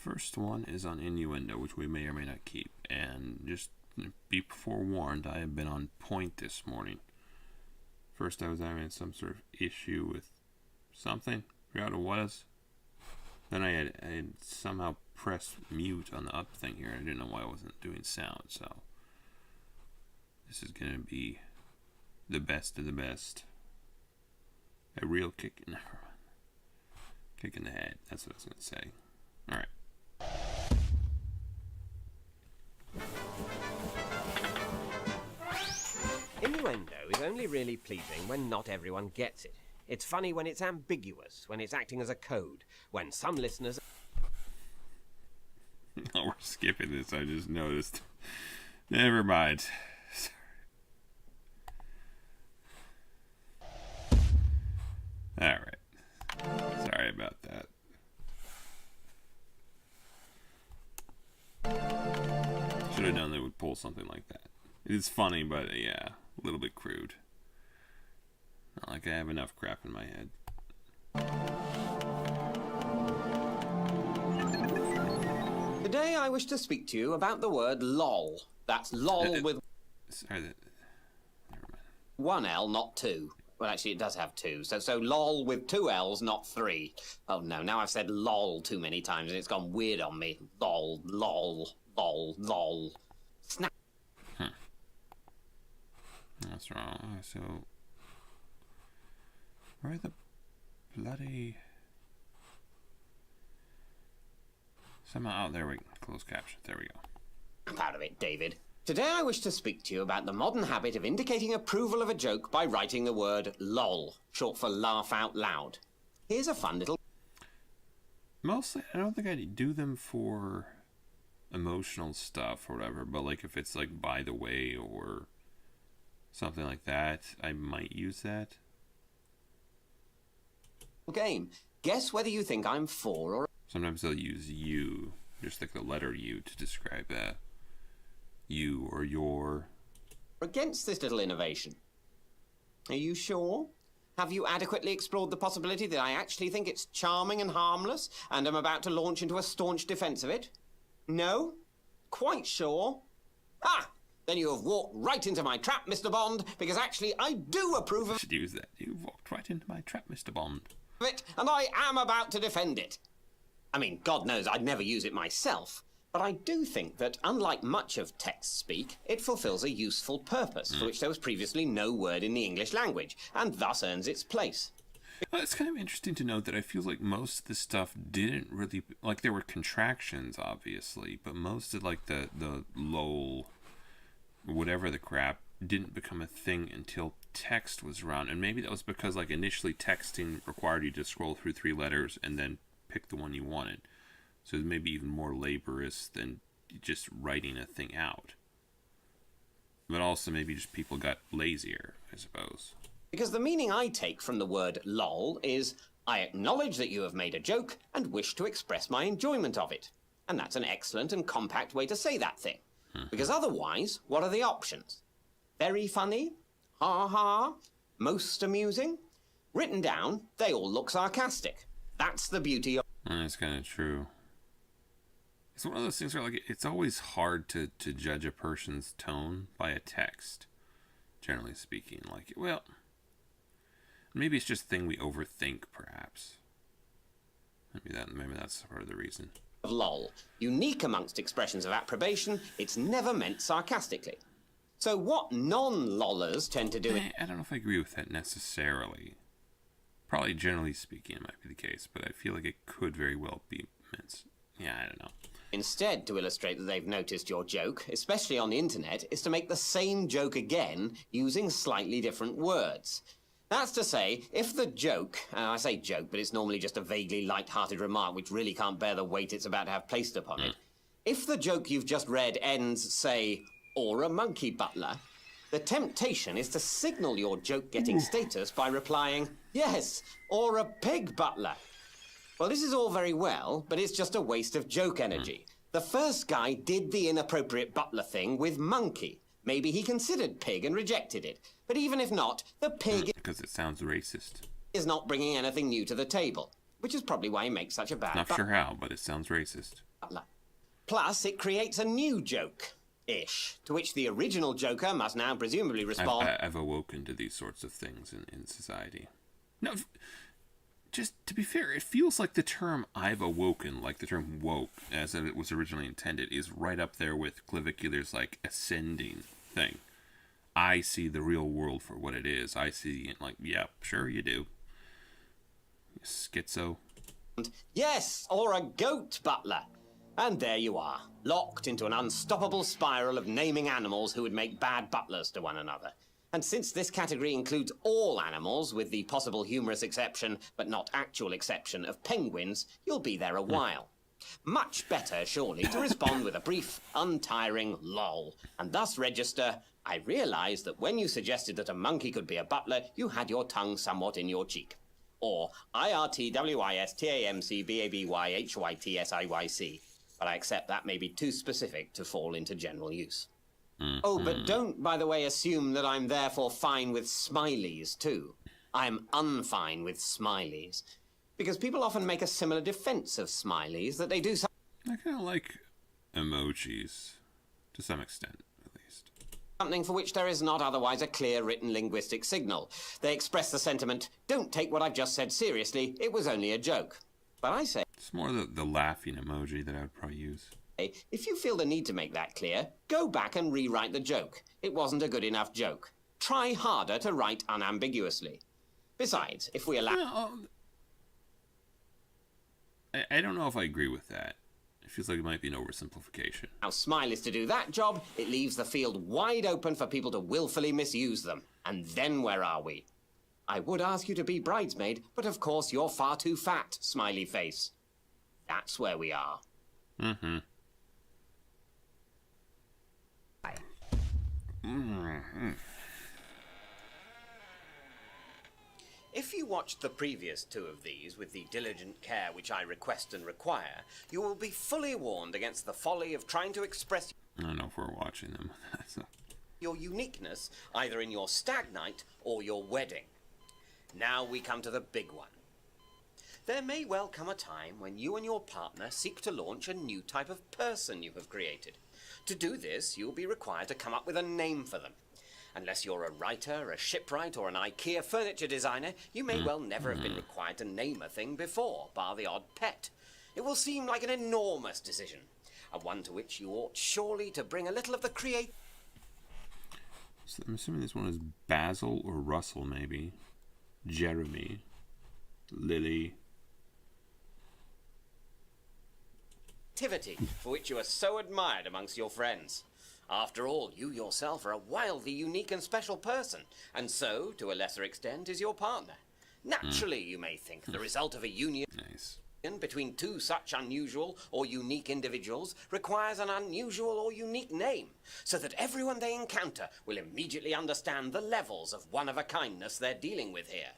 First one is on innuendo, which we may or may not keep. And just be forewarned, I have been on point this morning. First, I was having some sort of issue with something. Forgot what it was. Then I had somehow pressed mute on the up thing here. I didn't know why I wasn't doing sound. So this is going to be the best of the best. A real kick in the head. That's what I was going to say. All right. Innuendo is only really pleasing when not everyone gets it. It's funny when it's ambiguous, when it's acting as a code, when some listeners... Oh, we're skipping this, I just noticed. Never mind. Alright. Sorry about that. Should have known they would pull something like that. It's funny, but yeah, a little bit crude. Not like I have enough crap in my head. Today I wish to speak to you about the word lol. That's lol with Sorry, never mind. one L, not two. Well, actually, it does have two. So lol with two L's, not three. Oh, no, now I've said lol too many times, and it's gone weird on me. Lol, lol, lol, lol. Snap. That's wrong. So, where the bloody... Somehow, oh, there we go. Closed caption. There we go. I'm out of it, David. Today I wish to speak to you about the modern habit of indicating approval of a joke by writing the word lol, short for laugh out loud. Here's a fun little... Mostly, I don't think I do them for emotional stuff or whatever, but like if it's like by the way or something like that, I might use that. game. Guess whether you think I'm for or... Sometimes they'll use you, just like the letter U to describe that. You or your. against this little innovation. Are you sure? Have you adequately explored the possibility that I actually think it's charming and harmless, and am about to launch into a staunch defense of it? No? Quite sure? Ah! Then you have walked right into my trap, Mr. Bond, because actually I do approve I of should use that. You've walked right into my trap, Mr. Bond. it, and I am about to defend it. I mean, God knows I'd never use it myself, but I do think that, unlike much of text speak, it fulfills a useful purpose for which there was previously no word in the English language, and thus earns its place. Well, it's kind of interesting to note that I feel like most of the stuff didn't really, like there were contractions, obviously, but most of like the lol, whatever the crap, didn't become a thing until text was around. And maybe that was because like initially texting required you to scroll through 3 letters and then pick the one you wanted. So it was maybe even more laborious than just writing a thing out. But also maybe just people got lazier, I suppose. Because the meaning I take from the word lol is, I acknowledge that you have made a joke and wish to express my enjoyment of it. And that's an excellent and compact way to say that thing. Because otherwise, what are the options? Very funny? Ha ha? Most amusing? Written down, they all look sarcastic. That's the beauty of... That's kind of true. It's one of those things where like it's always hard to judge a person's tone by a text, generally speaking. Like, well, maybe it's just a thing we overthink, perhaps. Maybe that's part of the reason. lol. Unique amongst expressions of approbation, it's never meant sarcastically. So what non-lollers tend to do... I don't know if I agree with that necessarily. Probably generally speaking it might be the case, but I feel like it could very well be meant. Yeah, I don't know. Instead, to illustrate that they've noticed your joke, especially on the internet, is to make the same joke again using slightly different words. That's to say, if the joke, I say joke, but it's normally just a vaguely light-hearted remark which really can't bear the weight it's about to have placed upon it. If the joke you've just read ends, say, or a monkey butler, the temptation is to signal your joke getting status by replying, yes, or a pig butler. Well, this is all very well, but it's just a waste of joke energy. The first guy did the inappropriate butler thing with monkey. Maybe he considered pig and rejected it. But even if not, the pig Because it sounds racist. is not bringing anything new to the table. which is probably why he makes such a bad Not sure how, but it sounds racist. butler. Plus, it creates a new joke-ish, to which the original Joker must now presumably respond. I've awoken to these sorts of things in society. No, just to be fair, it feels like the term "I've awoken," like the term "woke," as it was originally intended, is right up there with Clavicular's like ascending thing. I see the real world for what it is. I see it like, yeah, sure you do. Schizo. Yes, or a goat butler. And there you are, locked into an unstoppable spiral of naming animals who would make bad butlers to one another. And since this category includes all animals, with the possible humorous exception, but not actual exception, of penguins, you'll be there a while. Much better, surely, to respond with a brief, untiring lol, and thus register, I realise that when you suggested that a monkey could be a butler, you had your tongue somewhat in your cheek. Or IRTWISTAMCBABYHYTSIYC. But I accept that may be too specific to fall into general use. Oh, but don't, by the way, assume that I'm therefore fine with smileys, too. I'm unfine with smileys. Because people often make a similar defense of smileys, that they do I kind of like emojis, to some extent, at least. something for which there is not otherwise a clear written linguistic signal. They express the sentiment, don't take what I've just said seriously, it was only a joke. But I say, It's more the laughing emoji that I would probably use. if you feel the need to make that clear, go back and rewrite the joke. It wasn't a good enough joke. Try harder to write unambiguously. Besides, if we allow... Well, I don't know if I agree with that. It feels like it might be an oversimplification. Now, Smileys to do that job, it leaves the field wide open for people to willfully misuse them. And then where are we? I would ask you to be bridesmaid, but of course you're far too fat, smiley face. That's where we are. Mm-hmm. If you watched the previous two of these with the diligent care which I request and require, you will be fully warned against the folly of trying to express I don't know if we're watching them. So, your uniqueness either in your stag night or your wedding. Now we come to the big one. There may well come a time when you and your partner seek to launch a new type of person you have created. To do this, you'll be required to come up with a name for them. Unless you're a writer, a shipwright, or an IKEA furniture designer, you may well never have been required to name a thing before, bar the odd pet. It will seem like an enormous decision, and one to which you ought surely to bring a little of the creative. so I'm assuming this one is Basil or Russell, maybe. Jeremy. Lily. Activity for which you are so admired amongst your friends. After all, you yourself are a wildly unique and special person, and so, to a lesser extent, is your partner. Naturally, you may think the result of a union Nice. between two such unusual or unique individuals requires an unusual or unique name, so that everyone they encounter will immediately understand the levels of one-of-a-kindness they're dealing with here.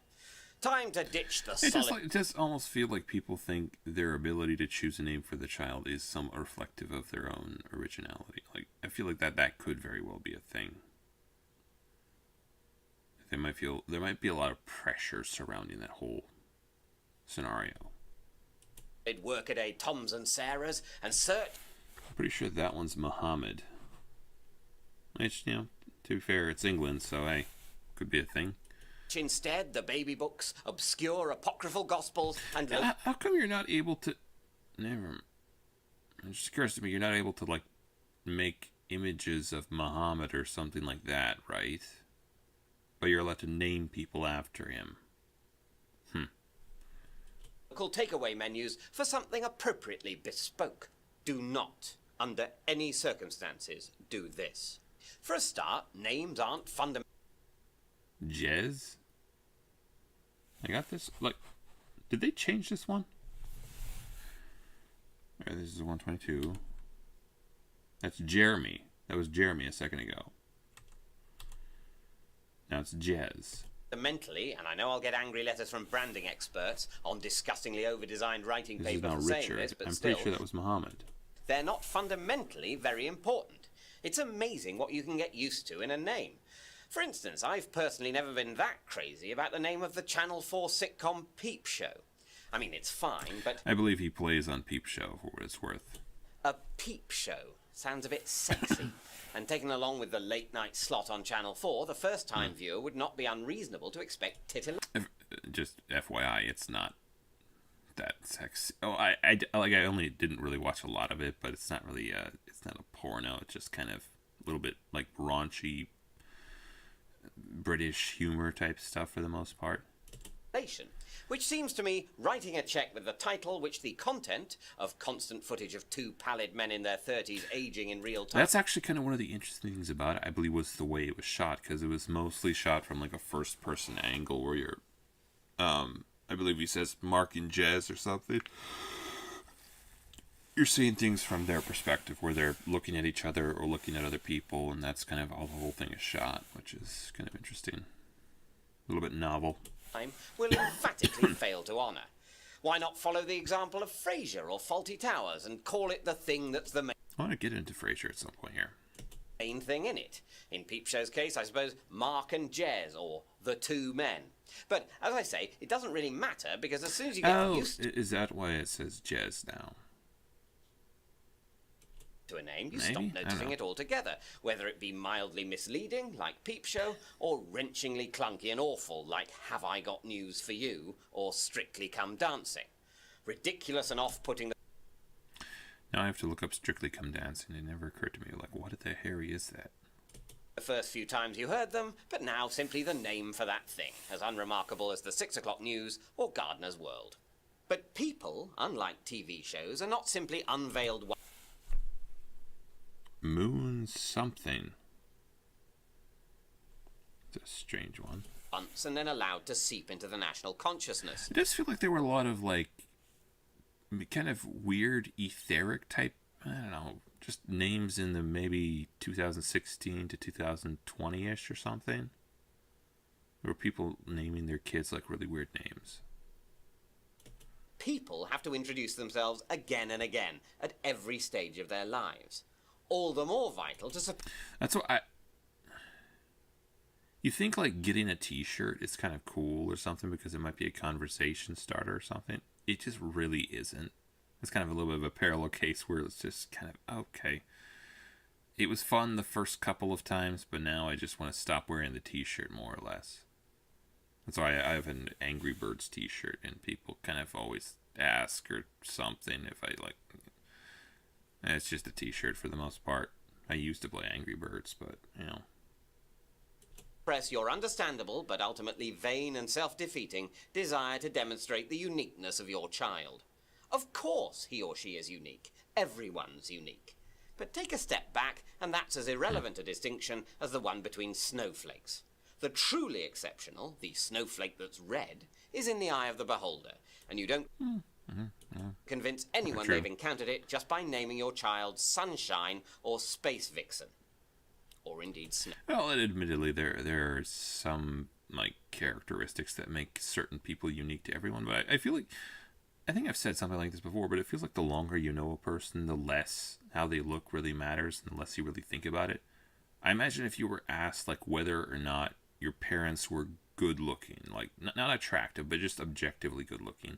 Time to ditch the solid... It does almost feel like people think their ability to choose a name for the child is somewhat reflective of their own originality. Like, I feel like that could very well be a thing. There might be a lot of pressure surrounding that whole scenario. Workaday Toms and Sarahs and search... I'm pretty sure that one's Muhammad. Which, to be fair, it's England, so hey, could be a thing. Instead, the baby books, obscure apocryphal gospels, and... How come you're not able to... Never... It just occurs to me you're not able to, like, make images of Muhammad or something like that, right? But you're allowed to name people after him. Local takeaway menus for something appropriately bespoke. Do not, under any circumstances, do this. For a start, names aren't fundamental. Jez? I got this. Like, did they change this one? Alright, this is 122. That's Jeremy. That was Jeremy a second ago. Now it's Jez. Fundamentally, and I know I'll get angry letters from branding experts on disgustingly over-designed writing This is paper now for saying Richard. this, but I'm still, pretty sure that was Muhammad. they're not fundamentally very important. It's amazing what you can get used to in a name. For instance, I've personally never been that crazy about the name of the Channel 4 sitcom Peep Show. I mean, it's fine, but I believe he plays on Peep Show, for what it's worth. a peep show sounds a bit sexy. And taken along with the late-night slot on Channel 4, the first-time viewer would not be unreasonable to expect titillation. Just FYI, it's not that sexy. Oh, I only didn't really watch a lot of it, but it's not really it's not a porno. It's just kind of a little bit like raunchy British humor type stuff for the most part. Which seems to me writing a check with the title, which the content of constant footage of two pallid men in their 30s aging in real time. That's actually kind of one of the interesting things about it, I believe, was the way it was shot, because it was mostly shot from like a first-person angle where you're, I believe he says Mark and Jez or something. You're seeing things from their perspective, where they're looking at each other or looking at other people, and that's kind of how the whole thing is shot, which is kind of interesting. A little bit novel. Will emphatically fail to honour. Why not follow the example of Frasier or Fawlty Towers and call it the thing that's the I want to get into Frasier at some point here. main thing in it? In Peep Show's case, I suppose Mark and Jez, or the two men. But, as I say, it doesn't really matter, because as soon as you get used is that why it says Jez now? to a name, you Maybe? stop I don't noticing know. it altogether, whether it be mildly misleading, like Peep Show, or wrenchingly clunky and awful, like Have I Got News for You, or Strictly Come Dancing. Ridiculous and off-putting. Now I have to look up Strictly Come Dancing. It never occurred to me, like, what the Harry is that? The first few times you heard them, but now simply the name for that thing, as unremarkable as the 6 o'clock news or Gardener's World. But people, unlike TV shows, are not simply unveiled Moon something. It's a strange one. once and then allowed to seep into the national consciousness. It does feel like there were a lot of, like, kind of weird, etheric type, I don't know, just names in the maybe 2016 to 2020-ish or something. There were people naming their kids, like, really weird names. People have to introduce themselves again and again at every stage of their lives. All the more vital to support. That's what you think, like, getting a t-shirt is kind of cool or something because it might be a conversation starter or something. It just really isn't. It's kind of a little bit of a parallel case where it's just kind of, okay. It was fun the first couple of times, but now I just want to stop wearing the t-shirt more or less. That's why I have an Angry Birds t-shirt, and people kind of always ask or something if I, like... It's just a t-shirt for the most part. I used to play Angry Birds, but, you know. Express your understandable, but ultimately vain and self-defeating, desire to demonstrate the uniqueness of your child. Of course he or she is unique. Everyone's unique. But take a step back, and that's as irrelevant a distinction as the one between snowflakes. The truly exceptional, the snowflake that's red, is in the eye of the beholder, and you don't convince anyone True. they've encountered it just by naming your child Sunshine or Space Vixen. Or indeed Snow. Well, admittedly, there are some, like, characteristics that make certain people unique to everyone, but I feel like, I think I've said something like this before, but it feels like the longer you know a person, the less how they look really matters, and the less you really think about it. I imagine if you were asked, like, whether or not your parents were good looking, like, not attractive, but just objectively good looking,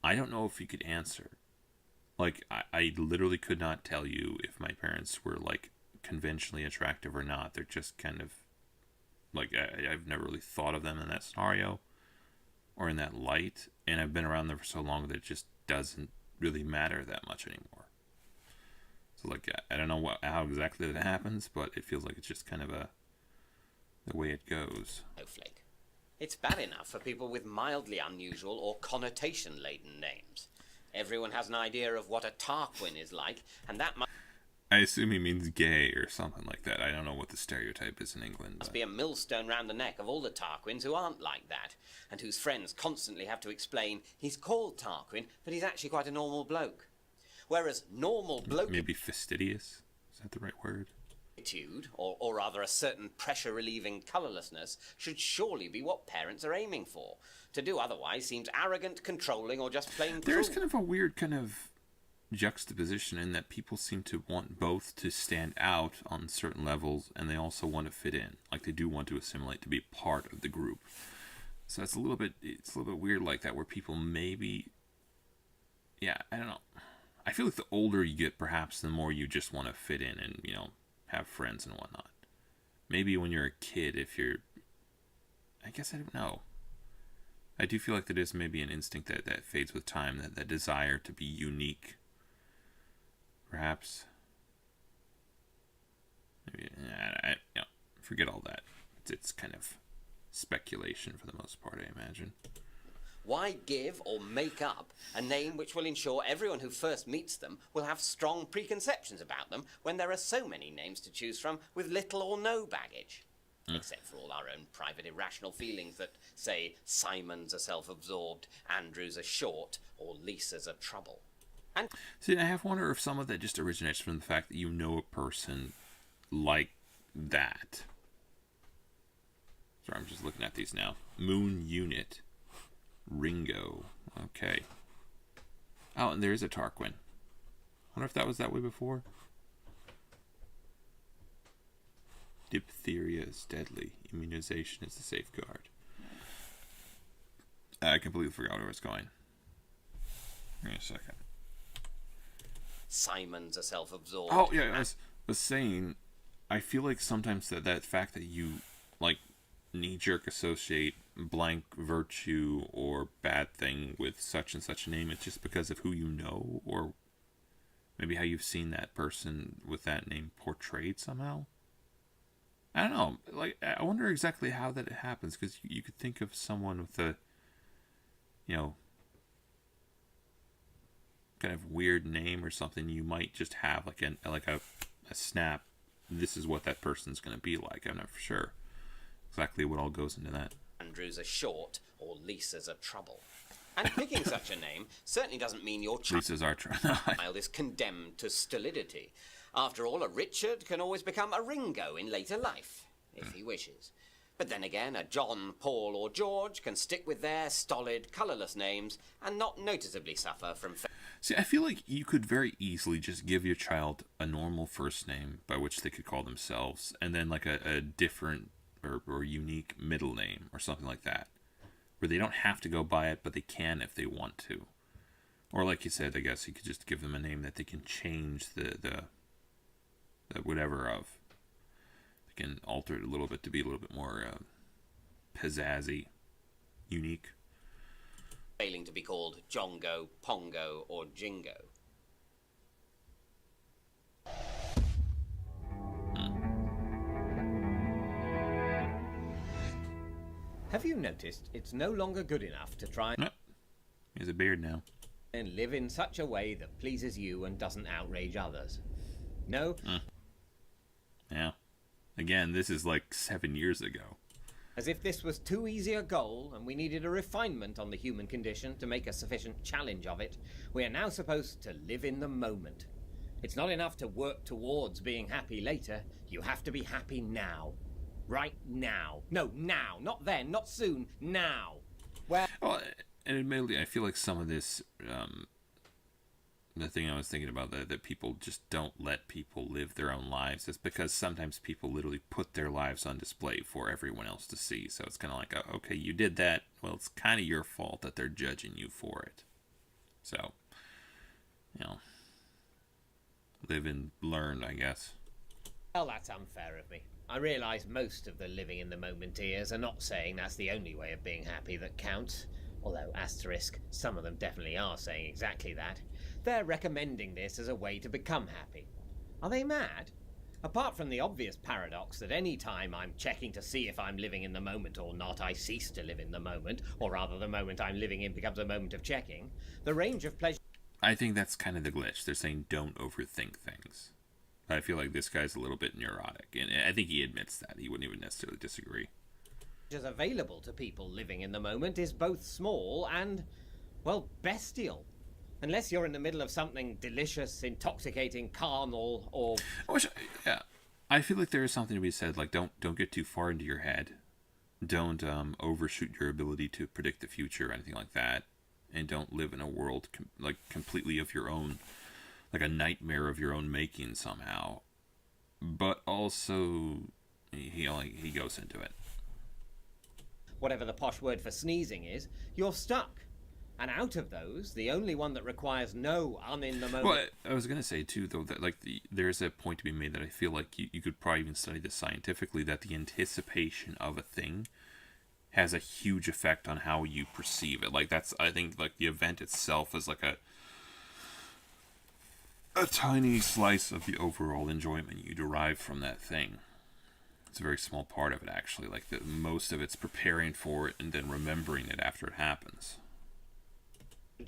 I don't know if you could answer. Like, I literally could not tell you if my parents were, like, conventionally attractive or not. They're just kind of, like, I've never really thought of them in that scenario or in that light, and I've been around them for so long that it just doesn't really matter that much anymore. So, like, I don't know how exactly that happens, but it feels like it's just kind of the way it goes. Snowflake. It's bad enough for people with mildly unusual or connotation-laden names. Everyone has an idea of what a Tarquin is like, and that I assume he means gay or something like that. I don't know what the stereotype is in England. must be a millstone round the neck of all the Tarquins who aren't like that, and whose friends constantly have to explain he's called Tarquin, but he's actually quite a normal bloke. Whereas normal bloke Maybe fastidious? Is that the right word? attitude, or rather a certain pressure-relieving colourlessness, should surely be what parents are aiming for. To do otherwise seems arrogant, controlling, or just plain cruel. There's kind of a weird kind of juxtaposition in that people seem to want both to stand out on certain levels, and they also want to fit in. Like, they do want to assimilate to be part of the group. So it's a little bit weird like that, where people maybe, yeah, I don't know. I feel like the older you get, perhaps the more you just want to fit in and, have friends and whatnot. Maybe when you're a kid, if you're, I guess I don't know. I do feel like that is maybe an instinct that fades with time, that desire to be unique. Perhaps. Maybe, forget all that. It's kind of speculation for the most part, I imagine. Why give or make up a name which will ensure everyone who first meets them will have strong preconceptions about them when there are so many names to choose from with little or no baggage? Except for all our own private irrational feelings that say Simon's a self-absorbed, Andrew's a short, or Lisa's a trouble. And see, I have wondered if some of that just originates from the fact that you know a person like that. Sorry, I'm just looking at these now. Moon Unit. Ringo. Okay. Oh, and there is a Tarquin. I wonder if that was that way before. Diphtheria is deadly. Immunization is the safeguard. I completely forgot where I was going. Give me a second. Simon's a self-absorbed. Oh, yeah, I was saying, I feel like sometimes that fact that you, like, knee-jerk associate blank virtue or bad thing with such and such a name, it's just because of who you know, or maybe how you've seen that person with that name portrayed somehow. I don't know. Like, I wonder exactly how that happens, because you could think of someone with a, kind of weird name or something. You might just have like a snap. This is what that person's going to be like. I'm not for sure exactly what all goes into that. Andrew's a short, or Lisa's a trouble. And picking such a name certainly doesn't mean your Lisa's our child is condemned to stolidity. After all, a Richard can always become a Ringo in later life, if he wishes. But then again, a John, Paul, or George can stick with their stolid, colourless names and not noticeably suffer from... See, I feel like you could very easily just give your child a normal first name by which they could call themselves, and then like a different or unique middle name or something like that, where they don't have to go by it, but they can if they want to. Or like you said, I guess you could just give them a name that they can change the whatever of. They can alter it a little bit to be a little bit more pizzazzy, unique. Failing to be called Jongo, Pongo, or Jingo. Have you noticed it's no longer good enough to try No. He has a beard now. and live in such a way that pleases you and doesn't outrage others? No? Yeah. Again, this is like 7 years ago. As if this was too easy a goal and we needed a refinement on the human condition to make a sufficient challenge of it, we are now supposed to live in the moment. It's not enough to work towards being happy later. You have to be happy now. Right now. No, now. Not then, not soon. Now. Well, and admittedly, I feel like some of this, the thing I was thinking about, that people just don't let people live their own lives, is because sometimes people literally put their lives on display for everyone else to see. So it's kind of like, oh, okay, you did that. Well, it's kind of your fault that they're judging you for it. So, live and learn, I guess. Well, that's unfair of me. I realise most of the living in the momenteers are not saying that's the only way of being happy that counts. Although, asterisk, some of them definitely are saying exactly that. They're recommending this as a way to become happy. Are they mad? Apart from the obvious paradox that any time I'm checking to see if I'm living in the moment or not, I cease to live in the moment, or rather the moment I'm living in becomes a moment of checking, the range of pleasure... I think that's kind of the glitch. They're saying don't overthink things. I feel like this guy's a little bit neurotic, and I think he admits that. He wouldn't even necessarily disagree. Available to people living in the moment is both small and, well, bestial. Unless you're in the middle of something delicious, intoxicating, carnal, or... I feel like there is something to be said, like, don't get too far into your head. Don't overshoot your ability to predict the future or anything like that. And don't live in a world completely of your own, like a nightmare of your own making somehow. But also, he goes into it. whatever the posh word for sneezing is, you're stuck. And out of those, the only one that requires no un-in-the-moment... Well, I was going to say, too, though, that like there's a point to be made that I feel like you could probably even study this scientifically, that the anticipation of a thing has a huge effect on how you perceive it. Like, that's, I think, like, the event itself is like a tiny slice of the overall enjoyment you derive from that thing. It's a very small part of it, actually. Like, most of it's preparing for it and then remembering it after it happens.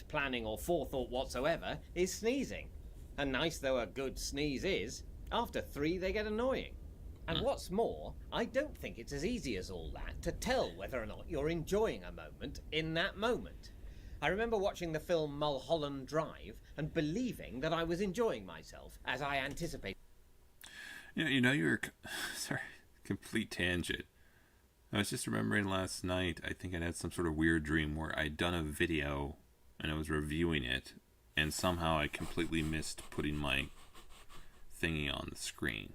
Planning or forethought whatsoever is sneezing. And nice though a good sneeze is, after 3 they get annoying. And what's more, I don't think it's as easy as all that to tell whether or not you're enjoying a moment in that moment. I remember watching the film Mulholland Drive and believing that I was enjoying myself as I anticipated. You're sorry, complete tangent. I was just remembering last night, I think I had some sort of weird dream where I'd done a video and I was reviewing it, and somehow I completely missed putting my thingy on the screen.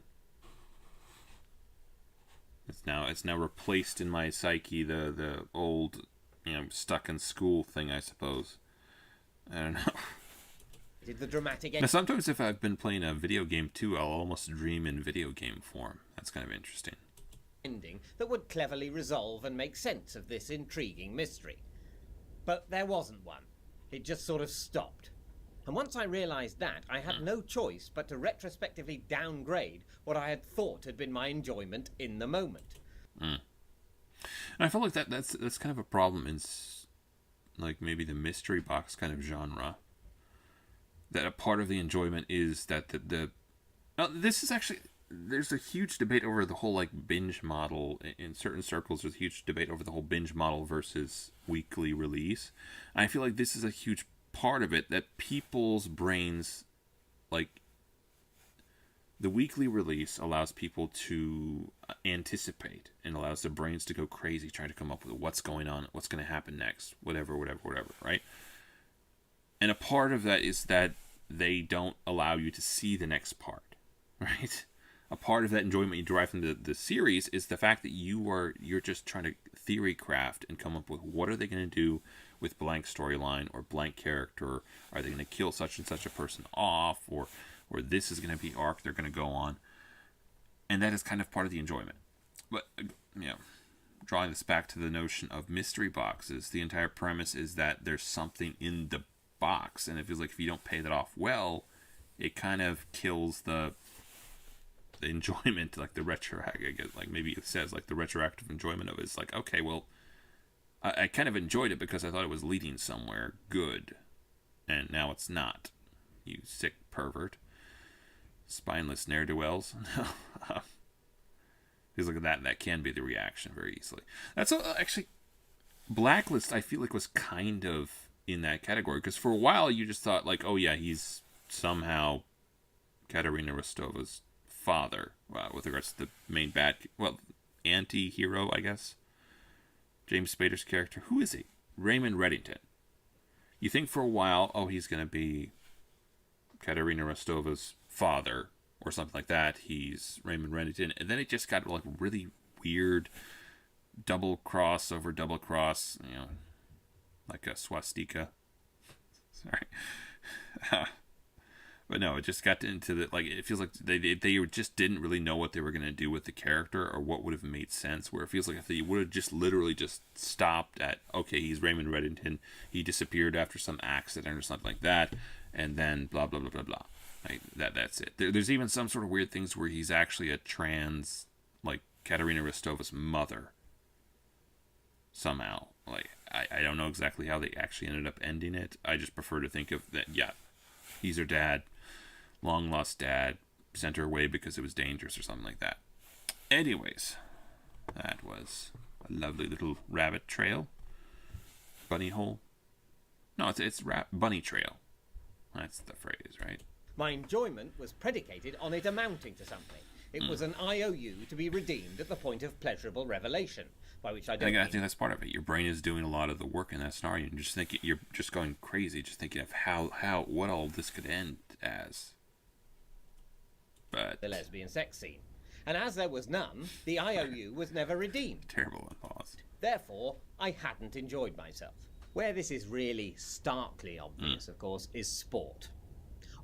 It's now replaced in my psyche the old, stuck in school thing, I suppose. I don't know. Did the dramatic Now, sometimes if I've been playing a video game too, I'll almost dream in video game form. That's kind of interesting. ending that would cleverly resolve and make sense of this intriguing mystery. But there wasn't one. It just sort of stopped. And once I realized that, I had no choice but to retrospectively downgrade what I had thought had been my enjoyment in the moment. And I feel like that's kind of a problem in like maybe the mystery box kind of genre. That a part of the enjoyment is that this is actually, there's a huge debate over the whole like binge model in certain circles. There's a huge debate over the whole binge model versus weekly release. And I feel like this is a huge part of it, that people's brains, like, the weekly release allows people to anticipate and allows their brains to go crazy trying to come up with what's going on, what's going to happen next, whatever, right? And a part of that is that they don't allow you to see the next part, right? A part of that enjoyment you derive from the series is the fact that you're just trying to theory craft and come up with what are they going to do with blank storyline or blank character. Are they going to kill such and such a person off, or this is going to be arc they're going to go on? And that is kind of part of the enjoyment. But, drawing this back to the notion of mystery boxes, the entire premise is that there's something in the box, and it feels like if you don't pay that off well, it kind of kills the enjoyment, like the retroactive, like maybe it says like the retroactive enjoyment of it is like, okay, well, I kind of enjoyed it because I thought it was leading somewhere good, and now it's not. You sick pervert. Spineless ne'er-do-wells. Because look at that can be the reaction very easily. That's actually, Blacklist, I feel like, was kind of in that category, because for a while you just thought like, oh yeah, he's somehow Katerina Rostova's father, with regards to the main anti-hero, I guess. James Spader's character. Who is he? Raymond Reddington. You think for a while, oh, he's going to be Katerina Rostova's father or something like that. He's Raymond Reddington. And then it just got like really weird double cross, like a swastika. Sorry. But no, it just got into the, like, it feels like they just didn't really know what they were going to do with the character or what would have made sense, where it feels like if they would have just literally just stopped at, okay, he's Raymond Reddington, he disappeared after some accident or something like that, and then blah, blah, blah, blah, blah. Right? That's it. There's even some sort of weird things where he's actually a trans, like, Katerina Rostova's mother. Somehow. Like, I don't know exactly how they actually ended up ending it. I just prefer to think of that, yeah, he's her dad. Long lost dad, sent her away because it was dangerous or something like that. Anyways, that was a lovely little rabbit trail. Bunny hole. No, it's bunny trail. That's the phrase, right? My enjoyment was predicated on it amounting to something. It was an IOU to be redeemed at the point of pleasurable revelation, by which I think that's part of it. Your brain is doing a lot of the work in that scenario. And just thinking, you're just going crazy, just thinking of what all this could end as. But the lesbian sex scene. And as there was none, the IOU was never redeemed. Terrible pause. Therefore, I hadn't enjoyed myself. Where this is really starkly obvious, of course, is sport.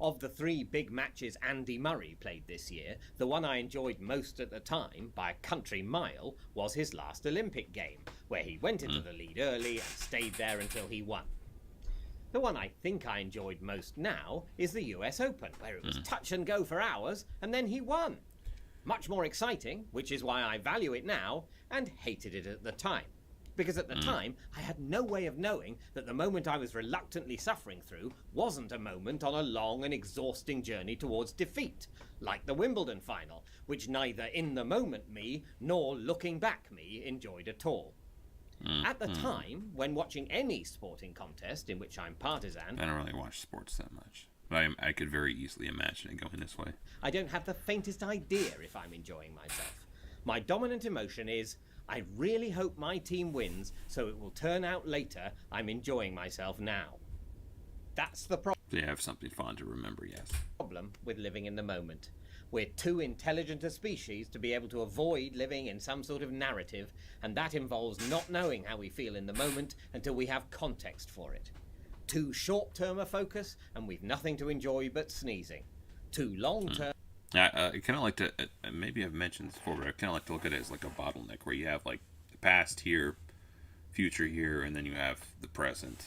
Of the 3 big matches Andy Murray played this year, the one I enjoyed most at the time, by a country mile, was his last Olympic game, where he went into the lead early and stayed there until he won. The one I think I enjoyed most now is the US Open, where it was touch and go for hours, and then he won. Much more exciting, which is why I value it now, and hated it at the time. Because at the time, I had no way of knowing that the moment I was reluctantly suffering through wasn't a moment on a long and exhausting journey towards defeat, like the Wimbledon final, which neither in the moment me nor looking back me enjoyed at all. At the time, when watching any sporting contest in which I'm partisan, I don't really watch sports that much, but I could very easily imagine it going this way. I don't have the faintest idea if I'm enjoying myself. My dominant emotion is, I really hope my team wins, so it will turn out later I'm enjoying myself now. That's the So you have something fun to remember, yes. problem with living in the moment. We're too intelligent a species to be able to avoid living in some sort of narrative, and that involves not knowing how we feel in the moment until we have context for it. Too short-term a focus, and we've nothing to enjoy but sneezing. Too long-term... I kind of like to, maybe I've mentioned this before, but I kind of like to look at it as like a bottleneck, where you have like the past here, future here, and then you have the present.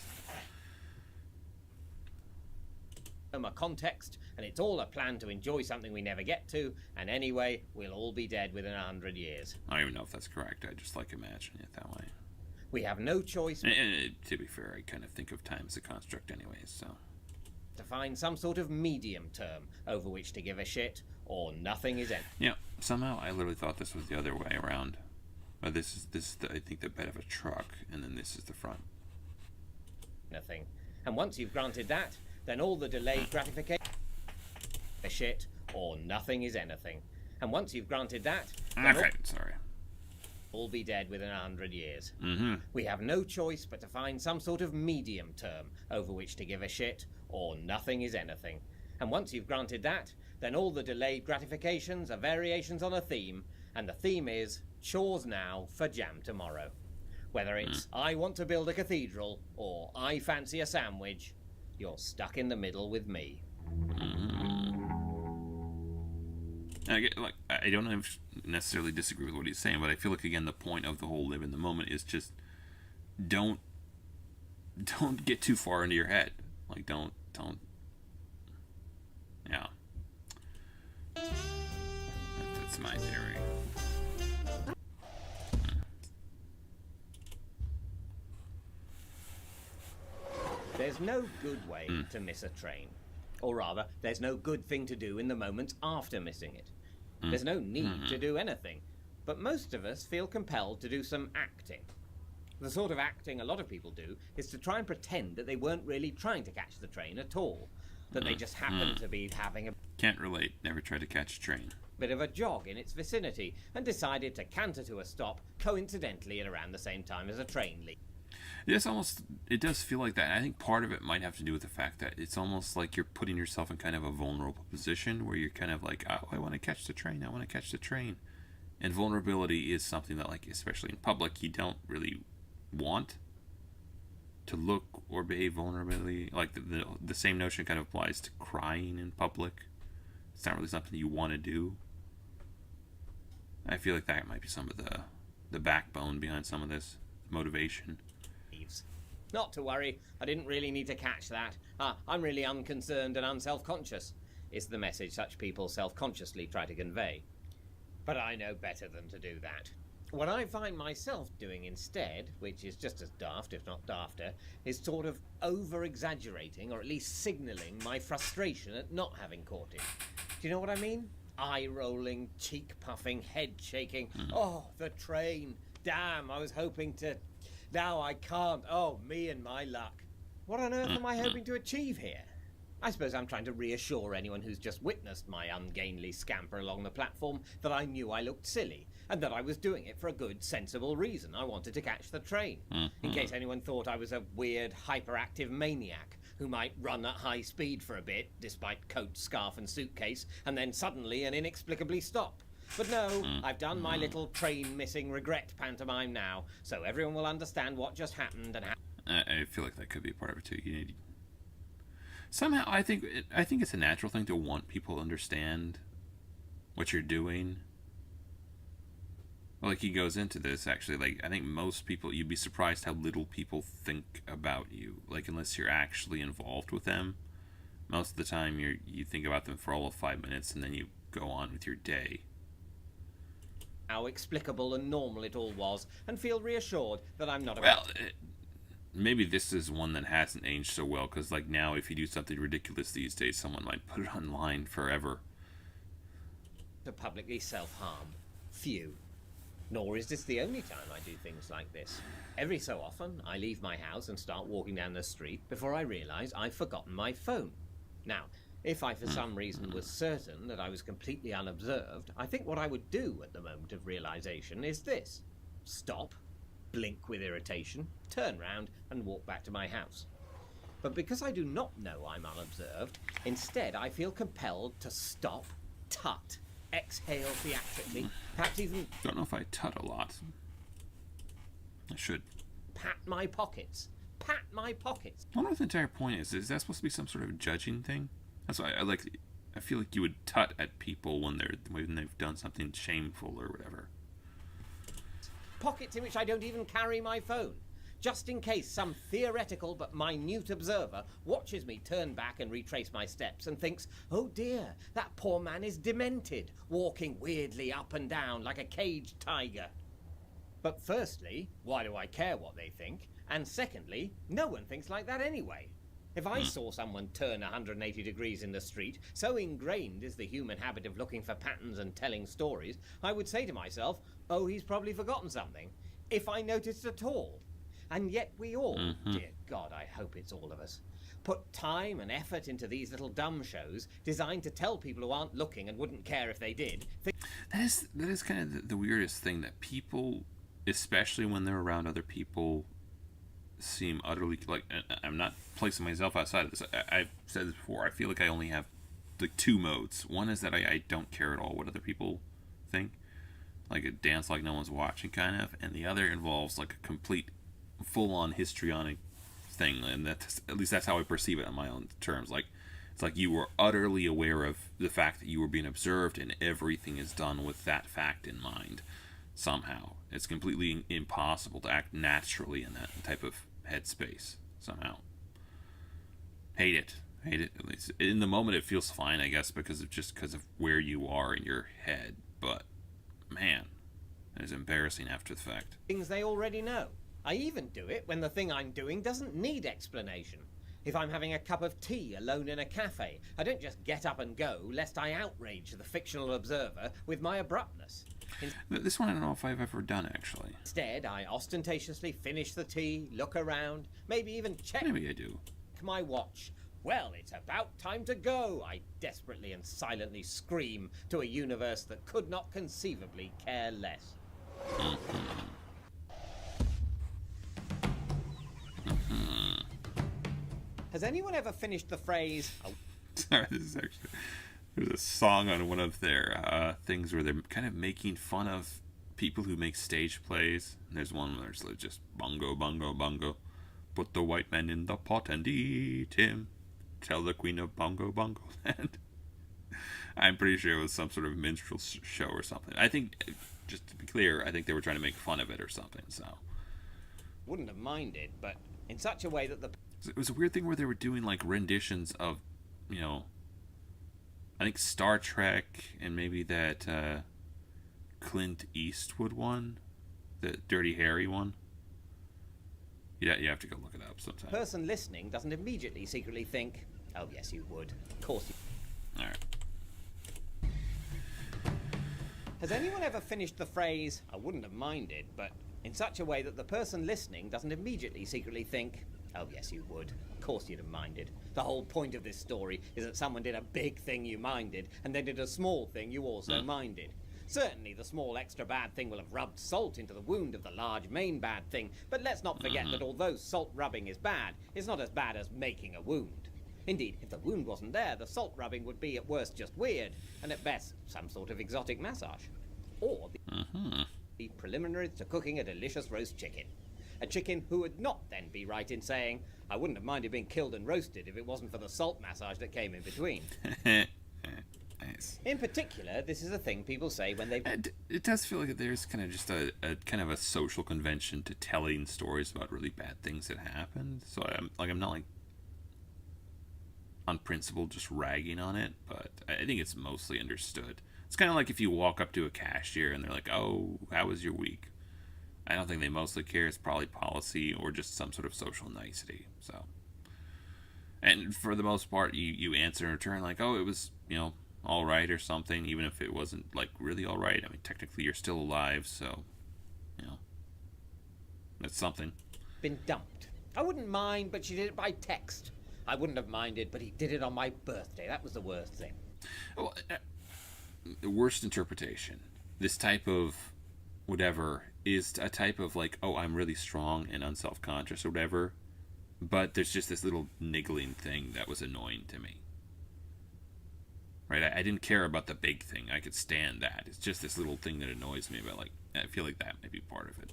A context, and it's all a plan to enjoy something we never get to, and anyway, we'll all be dead within 100 years. I don't even know if that's correct. I just like imagining it that way. We have no choice And to be fair, I kind of think of time as a construct anyways, so... to find some sort of medium term over which to give a shit, or nothing is anything. Yeah, somehow I literally thought this was the other way around. But this is I think, the bed of a truck, and then this is the front. And once you've granted that, then all the delayed gratification, a shit, or nothing is anything. And once you've granted that, then Okay, sorry. all be dead within 100 years. Mm-hmm. We have no choice but to find some sort of medium term over which to give a shit, or nothing is anything. And once you've granted that, then all the delayed gratifications are variations on a theme, and the theme is chores now for jam tomorrow. Whether it's I want to build a cathedral, or I fancy a sandwich, you're stuck in the middle with me. I don't necessarily disagree with what he's saying, but I feel like, again, the point of the whole live in the moment is just don't get too far into your head. Like, don't. Yeah. That's my theory. There's no good way to miss a train. Or rather, there's no good thing to do in the moments after missing it. There's no need to do anything. But most of us feel compelled to do some acting. The sort of acting a lot of people do is to try and pretend that they weren't really trying to catch the train at all. That they just happened to be having a Can't relate. Never tried to catch a train. bit of a jog in its vicinity and decided to canter to a stop coincidentally at around the same time as a train leaves. It does feel like that. I think part of it might have to do with the fact that it's almost like you're putting yourself in kind of a vulnerable position where you're kind of like, oh, I want to catch the train. And vulnerability is something that, like, especially in public, you don't really want to look or behave vulnerably. Like, the same notion kind of applies to crying in public. It's not really something you want to do. I feel like that might be some of the backbone behind some of this motivation. Not to worry, I didn't really need to catch that. I'm really unconcerned and unself-conscious, is the message such people self-consciously try to convey. But I know better than to do that. What I find myself doing instead, which is just as daft, if not dafter, is sort of over-exaggerating, or at least signalling my frustration at not having caught it. Do you know what I mean? Eye-rolling, cheek-puffing, head-shaking. Oh, the train. Damn, I was hoping to... Now I can't. Oh, me and my luck. What on earth am I hoping to achieve here? I suppose I'm trying to reassure anyone who's just witnessed my ungainly scamper along the platform that I knew I looked silly, and that I was doing it for a good, sensible reason. I wanted to catch the train. In case anyone thought I was a weird, hyperactive maniac who might run at high speed for a bit, despite coat, scarf and suitcase, and then suddenly and inexplicably stop. But no, I've done my little train missing regret pantomime now, so everyone will understand what just happened and how. I feel like that could be a part of it too. You need somehow. I think it's a natural thing to want people to understand what you're doing. Like he goes into this actually. Like I think most people, you'd be surprised how little people think about you. Like unless you're actually involved with them, most of the time you think about them for all of 5 minutes and then you go on with your day. How explicable and normal it all was, and feel reassured that I'm not. Well, maybe this is one that hasn't aged so well because like now, if you do something ridiculous these days, someone might put it online forever. To publicly self-harm. Few. Nor is this the only time I do things like this. Every so often, I leave my house and start walking down the street before I realize I've forgotten my phone. Now, if I for some reason was certain that I was completely unobserved, I think what I would do at the moment of realization is this. Stop, blink with irritation, turn round and walk back to my house. But because I do not know I'm unobserved, instead I feel compelled to stop, tut, exhale theatrically, perhaps even... Don't know if I tut a lot. I should. Pat my pockets. Pat my pockets. I wonder what the entire point is. Is that supposed to be some sort of judging thing? That's why I feel like you would tut at people when they've done something shameful or whatever. Pockets in which I don't even carry my phone. Just in case some theoretical but minute observer watches me turn back and retrace my steps and thinks, oh dear, that poor man is demented, walking weirdly up and down like a caged tiger. But firstly, why do I care what they think? And secondly, no one thinks like that anyway. If I saw someone turn 180 degrees in the street, so ingrained is the human habit of looking for patterns and telling stories, I would say to myself, oh, he's probably forgotten something, if I noticed at all. And yet we all, dear God, I hope it's all of us, put time and effort into these little dumb shows designed to tell people who aren't looking and wouldn't care if they did. That is kind of the weirdest thing, that people, especially when they're around other people, seem utterly like. I'm not placing myself outside of this. I've said this before. I feel like I only have like two modes. One is that I don't care at all what other people think, like a dance like no one's watching kind of, and the other involves like a complete full-on histrionic thing, and that's, at least that's how I perceive it on my own terms. Like it's like you were utterly aware of the fact that you were being observed, and everything is done with that fact in mind. Somehow it's completely impossible to act naturally in that type of headspace. Somehow hate it. At least in the moment it feels fine, I guess, because of where you are in your head, but man, it is embarrassing after the fact. Things they already know. I even do it when the thing I'm doing doesn't need explanation. If I'm having a cup of tea alone in a cafe, I don't just get up and go, lest I outrage the fictional observer with my abruptness. This one I don't know if I've ever done, actually. Instead, I ostentatiously finish the tea, look around, maybe even check Maybe I do. my watch. Well, it's about time to go, I desperately and silently scream to a universe that could not conceivably care less. Has anyone ever finished the phrase... Sorry, this is actually... There's a song on one of their things where they're kind of making fun of people who make stage plays. And there's one where it's like just bongo, bongo, bongo. Put the white man in the pot and eat him. Tell the queen of bongo, bongo land. I'm pretty sure it was some sort of minstrel show or something. I think, just to be clear, I think they were trying to make fun of it or something, so... Wouldn't have minded, but in such a way that the... It was a weird thing where they were doing like renditions of, you know, I think Star Trek and maybe that Clint Eastwood one, the Dirty Harry one. Yeah, you have to go look it up sometime. The person listening doesn't immediately secretly think, oh yes you would, of course you... Alright. Has anyone ever finished the phrase, I wouldn't have minded, but in such a way that the person listening doesn't immediately secretly think, oh yes you would, of course you'd have minded. The whole point of this story is that someone did a big thing you minded, and then did a small thing you also minded. Certainly the small extra bad thing will have rubbed salt into the wound of the large main bad thing, but let's not forget that although salt rubbing is bad, it's not as bad as making a wound. Indeed, if the wound wasn't there, the salt rubbing would be at worst just weird, and at best some sort of exotic massage. Or the preliminaries to cooking a delicious roast chicken. A chicken who would not then be right in saying, I wouldn't have minded being killed and roasted if it wasn't for the salt massage that came in between. Nice. In particular, this is a thing people say when they've... It does feel like there's kind of just a kind of a social convention to telling stories about really bad things that happened. So I'm not like on principle just ragging on it, but I think it's mostly understood. It's kind of like if you walk up to a cashier and they're like, "Oh, how was your week?" I don't think they mostly care. It's probably policy or just some sort of social nicety. So, and for the most part, you answer in return like, "Oh, it was, all right," or something, even if it wasn't like really all right. I mean, technically you're still alive, so that's something. Been dumped. I wouldn't mind, but she did it by text. I wouldn't have minded, but he did it on my birthday. That was the worst thing. Well, the worst interpretation. This type of whatever is a type of like, oh, I'm really strong and unself-conscious or whatever, but there's just this little niggling thing that was annoying to me. Right? I didn't care about the big thing. I could stand that. It's just this little thing that annoys me, but like, I feel like that might be part of it.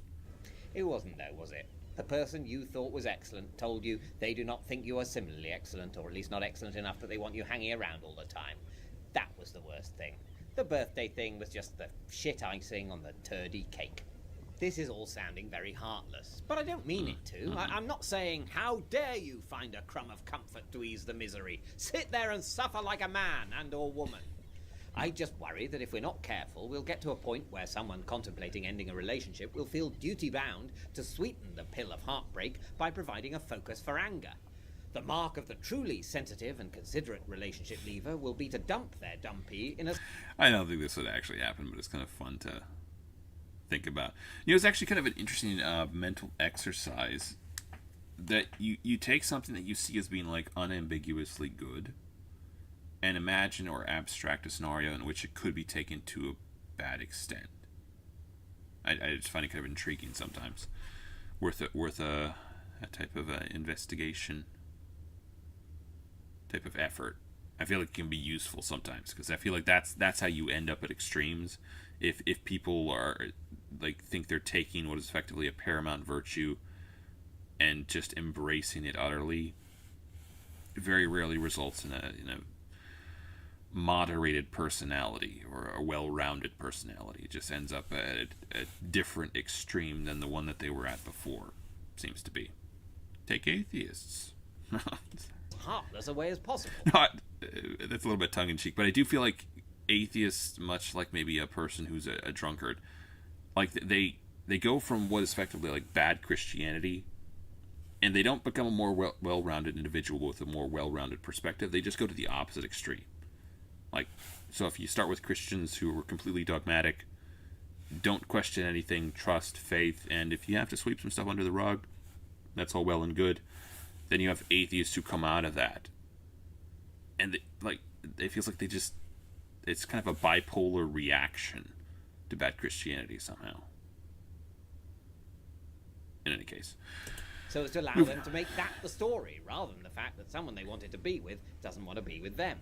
It wasn't, though, was it? The person you thought was excellent told you they do not think you are similarly excellent, or at least not excellent enough that they want you hanging around all the time. That was the worst thing. The birthday thing was just the shit icing on the turdy cake. This is all sounding very heartless, but I don't mean it to. I'm not saying, how dare you find a crumb of comfort to ease the misery. Sit there and suffer like a man and or woman. I just worry that if we're not careful, we'll get to a point where someone contemplating ending a relationship will feel duty-bound to sweeten the pill of heartbreak by providing a focus for anger. The mark of the truly sensitive and considerate relationship leaver will be to dump their dumpy in a... I don't think this would actually happen, but it's kind of fun to think about. It's actually kind of an interesting mental exercise that you take something that you see as being like unambiguously good and imagine or abstract a scenario in which it could be taken to a bad extent. I just find it kind of intriguing sometimes. Worth a type of investigation, type of effort. I feel like it can be useful sometimes because I feel like that's how you end up at extremes. If people are like think they're taking what is effectively a paramount virtue and just embracing it utterly, it very rarely results in a moderated personality or a well-rounded personality. It just ends up at a different extreme than the one that they were at before, seems to be. Take atheists. heartless a way as possible. That's a little bit tongue-in-cheek, but I do feel like atheists, much like maybe a person who's a drunkard, like they go from what is effectively like bad Christianity, and they don't become a more well-rounded individual with a more well-rounded perspective. They just go to the opposite extreme. Like, so if you start with Christians who were completely dogmatic, don't question anything, trust, faith, and if you have to sweep some stuff under the rug, that's all well and good. Then you have atheists who come out of that, and it feels like it's kind of a bipolar reaction to bad Christianity somehow. In any case. So as to allow them to make that the story, rather than the fact that someone they wanted to be with doesn't want to be with them.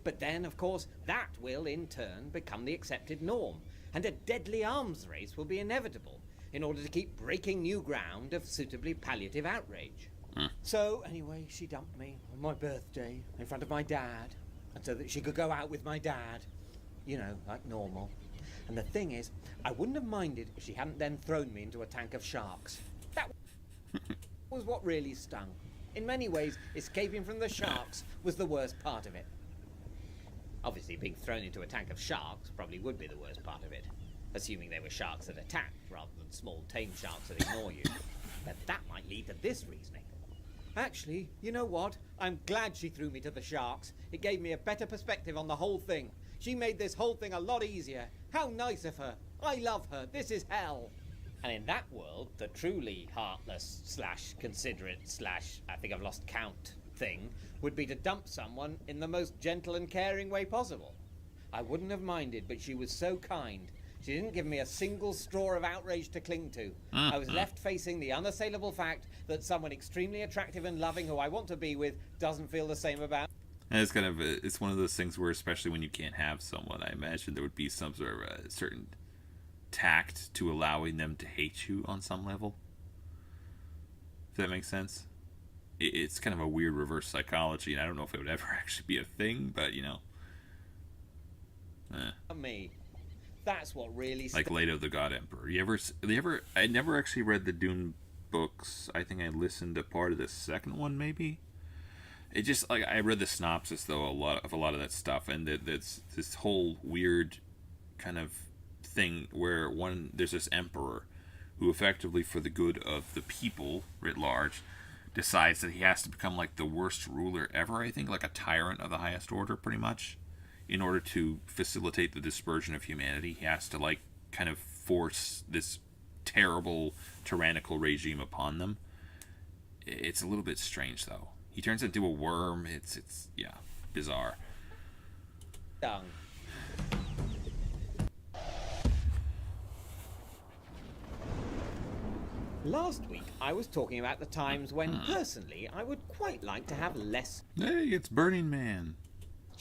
But then, of course, that will, in turn, become the accepted norm, and a deadly arms race will be inevitable in order to keep breaking new ground of suitably palliative outrage. So, anyway, she dumped me on my birthday in front of my dad, and so that she could go out with my dad, like normal. And the thing is, I wouldn't have minded if she hadn't then thrown me into a tank of sharks. That was what really stung. In many ways, escaping from the sharks was the worst part of it. Obviously, being thrown into a tank of sharks probably would be the worst part of it, assuming they were sharks that attack rather than small, tame sharks that ignore you. But that might lead to this reasoning. Actually, you know what? I'm glad she threw me to the sharks. It gave me a better perspective on the whole thing. She made this whole thing a lot easier. How nice of her. I love her. This is hell. And in that world, the truly heartless / considerate / I think I've lost count thing would be to dump someone in the most gentle and caring way possible. I wouldn't have minded, but she was so kind, She didn't give me a single straw of outrage to cling to. I was left facing the unassailable fact that someone extremely attractive and loving who I want to be with doesn't feel the same about. And it's kind of it's one of those things where, especially when you can't have someone, I imagine there would be some sort of a certain tact to allowing them to hate you on some level. If that makes sense. It's kind of a weird reverse psychology, and I don't know if it would ever actually be a thing, but you know. Me. That's what really. Like Leto the God Emperor. I never actually read the Dune books. I think I listened to part of the second one, maybe. It just like I read the synopsis though a lot of that stuff, and that's this whole weird kind of thing where there's this emperor who effectively, for the good of the people writ large, decides that he has to become like the worst ruler ever. I think like a tyrant of the highest order, pretty much. In order to facilitate the dispersion of humanity, he has to like kind of force this terrible tyrannical regime upon them. It's a little bit strange though. He turns into a worm. It's yeah, bizarre. Dung. Last week, I was talking about the times when, personally, I would quite like to have less Hey, it's Burning Man.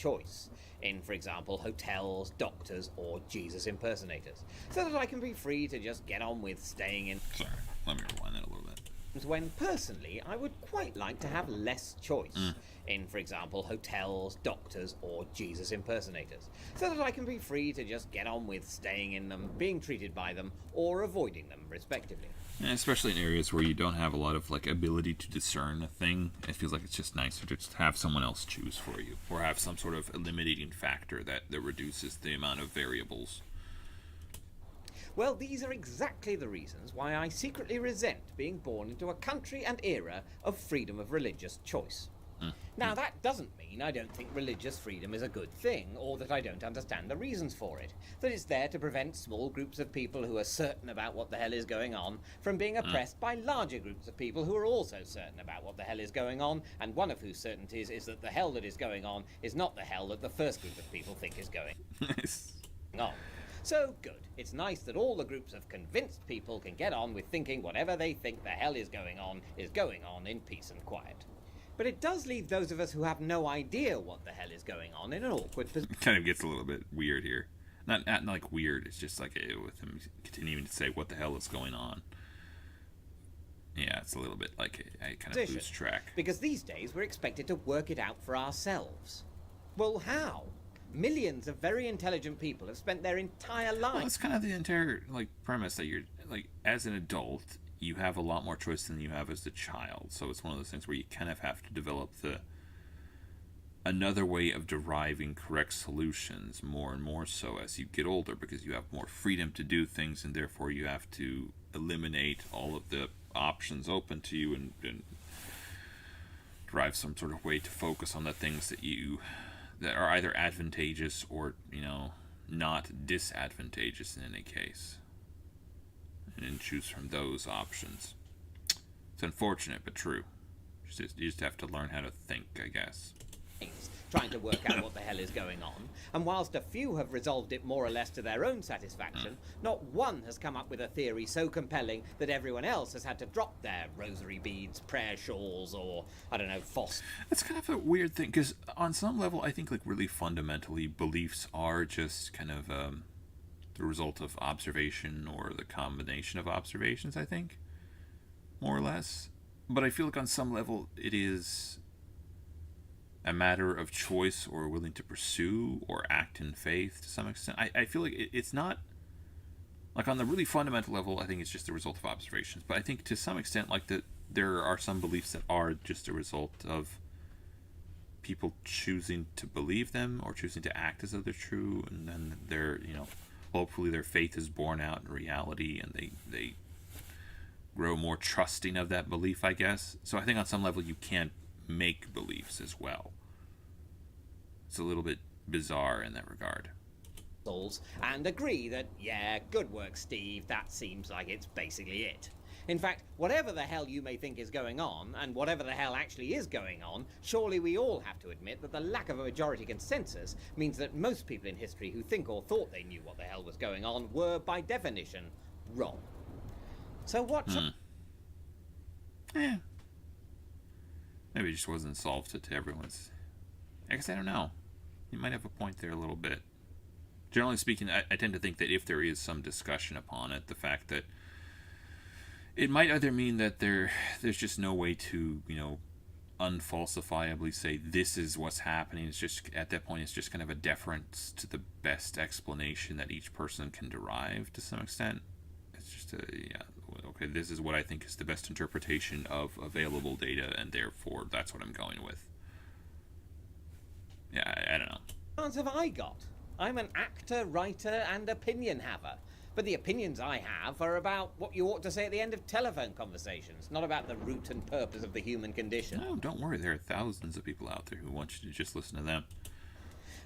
choice in, for example, hotels, doctors, or Jesus impersonators, so that I can be free to just get on with staying in. Sorry, let me rewind that a little bit. When, personally, I would quite like to have less choice in, for example, hotels, doctors, or Jesus impersonators, so that I can be free to just get on with staying in them, being treated by them, or avoiding them, respectively. And especially in areas where you don't have a lot of like ability to discern a thing, it feels like it's just nicer to just have someone else choose for you, or have some sort of eliminating factor that reduces the amount of variables. Well, these are exactly the reasons why I secretly resent being born into a country and era of freedom of religious choice. Now, that doesn't mean I don't think religious freedom is a good thing, or that I don't understand the reasons for it. That it's there to prevent small groups of people who are certain about what the hell is going on from being oppressed by larger groups of people who are also certain about what the hell is going on, and one of whose certainties is that the hell that is going on is not the hell that the first group of people think is going on. So, good. It's nice that all the groups of convinced people can get on with thinking whatever they think the hell is going on in peace and quiet. But it does leave those of us who have no idea what the hell is going on in an awkward position. It kind of gets a little bit weird here. Not like weird, it's just like with him continuing to say what the hell is going on. Yeah, it's a little bit like I kind of lose track. Because these days we're expected to work it out for ourselves. Well, how? Millions of very intelligent people have spent their entire lives. Well, it's kind of the entire like premise that you're like, as an adult, you have a lot more choice than you have as a child. So it's one of those things where you kind of have to develop another way of deriving correct solutions more and more so as you get older, because you have more freedom to do things, and therefore you have to eliminate all of the options open to you and derive some sort of way to focus on the things that are either advantageous or, not disadvantageous in any case. And then choose from those options. It's unfortunate, but true. You just have to learn how to think, I guess. Trying to work out what the hell is going on, and whilst a few have resolved it more or less to their own satisfaction, not one has come up with a theory so compelling that everyone else has had to drop their rosary beads, prayer shawls, or, I don't know, That's kind of a weird thing, because on some level, I think, like, really fundamentally, beliefs are just kind of the result of observation, or the combination of observations, I think, more or less. But I feel like on some level, it is a matter of choice, or willing to pursue or act in faith to some extent. I feel like it's not, like, on the really fundamental level, I think it's just a result of observations. But I think to some extent, like, there are some beliefs that are just a result of people choosing to believe them or choosing to act as though they're true, and then they're, hopefully their faith is borne out in reality, and they grow more trusting of that belief, I guess. So I think on some level you can't make beliefs as well. It's a little bit bizarre in that regard. And agree that, yeah, good work, Steve, that seems like it's basically it. In fact, whatever the hell you may think is going on, and whatever the hell actually is going on, surely we all have to admit that the lack of a majority consensus means that most people in history who think or thought they knew what the hell was going on were, by definition, wrong. So what... Yeah. Maybe it just wasn't solved to everyone's... I guess I don't know. You might have a point there a little bit. Generally speaking, I tend to think that if there is some discussion upon it, the fact that it might either mean that there's just no way to, unfalsifiably say this is what's happening. It's just, at that point, it's just kind of a deference to the best explanation that each person can derive to some extent. It's just okay, this is what I think is the best interpretation of available data, and therefore that's what I'm going with. Yeah, I don't know. What chance have I got? I'm an actor, writer, and opinion haver. But the opinions I have are about what you ought to say at the end of telephone conversations, not about the root and purpose of the human condition. No, don't worry. There are thousands of people out there who want you to just listen to them.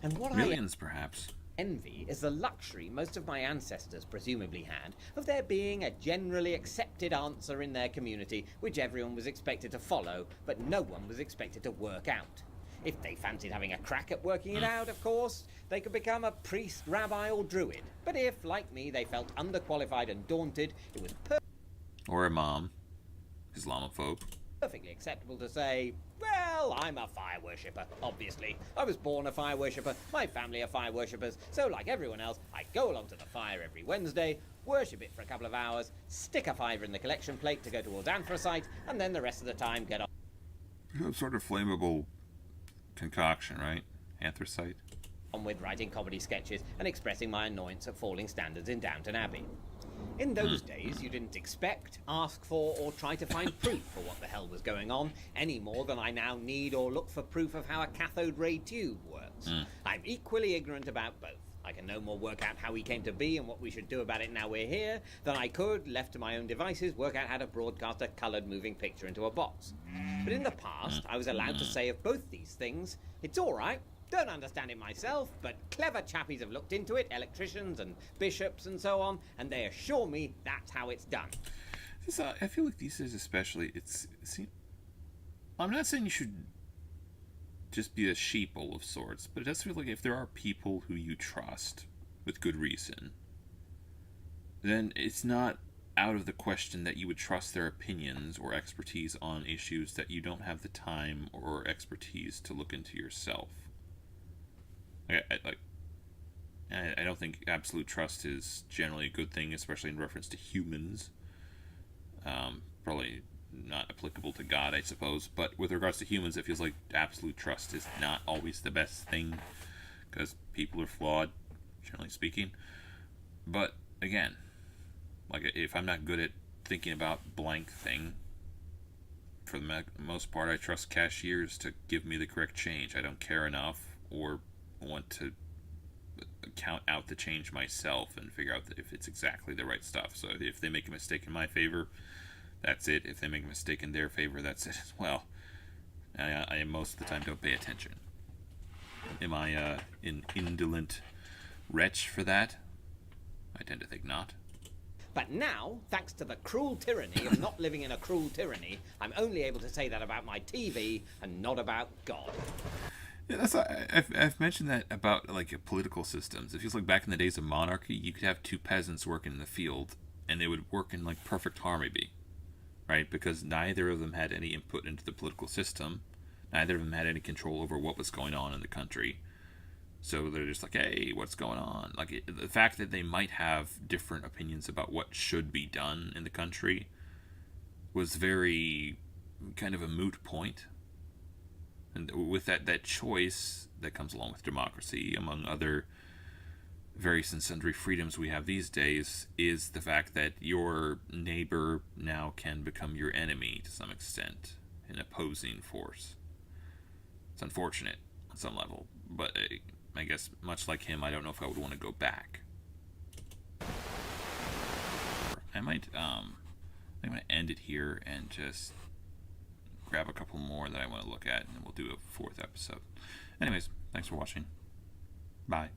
And what Millions, perhaps. Envy is the luxury most of my ancestors presumably had of there being a generally accepted answer in their community which everyone was expected to follow, but no one was expected to work out. If they fancied having a crack at working it out, of course, they could become a priest, rabbi, or druid. But if, like me, they felt underqualified and daunted, it was or imam, Islamophobe. perfectly acceptable to say, well, I'm a fire worshipper, obviously. I was born a fire worshipper, my family are fire worshippers, so like everyone else, I go along to the fire every Wednesday, worship it for a couple of hours, stick a fiver in the collection plate to go towards anthracite, and then the rest of the time get on. Some sort of flammable concoction, right? Anthracite. On with writing comedy sketches and expressing my annoyance at falling standards in Downton Abbey. In those days, you didn't expect, ask for, or try to find proof for what the hell was going on, any more than I now need or look for proof of how a cathode ray tube works. I'm equally ignorant about both. I can no more work out how he came to be and what we should do about it now we're here than I could, left to my own devices, work out how to broadcast a coloured moving picture into a box. But in the past, I was allowed to say of both these things, it's all right, don't understand it myself, but clever chappies have looked into it, electricians and bishops and so on, and they assure me that's how it's done. I feel like these days especially, I'm not saying you should just be a sheeple of sorts, but it does feel like if there are people who you trust with good reason, then it's not out of the question that you would trust their opinions or expertise on issues that you don't have the time or expertise to look into yourself. I don't think absolute trust is generally a good thing, especially in reference to humans. Probably not applicable to God, I suppose, but with regards to humans, it feels like absolute trust is not always the best thing, because people are flawed, generally speaking. But again, like, if I'm not good at thinking about blank thing, for the most part, I trust cashiers to give me the correct change. I don't care enough or want to count out the change myself and figure out if it's exactly the right stuff. So if they make a mistake in my favor, that's it. If they make a mistake in their favor, that's it as well. I most of the time don't pay attention. Am I an indolent wretch for that? I tend to think not. But now, thanks to the cruel tyranny of not living in a cruel tyranny, I'm only able to say that about my TV and not about God. Yeah, I've mentioned that about political systems. It feels like back in the days of monarchy, you could have two peasants working in the field, and they would work in perfect harmony, right? Because neither of them had any input into the political system, neither of them had any control over what was going on in the country. So they're just like, hey, what's going on? The fact that they might have different opinions about what should be done in the country was very kind of a moot point. And with that choice that comes along with democracy, among other various and sundry freedoms we have these days, is the fact that your neighbor now can become your enemy to some extent, an opposing force. It's unfortunate on some level, but I guess much like him, I don't know if I would want to go back. I'm going to end it here and just grab a couple more that I want to look at, and then we'll do a fourth episode. Anyways, thanks for watching. Bye.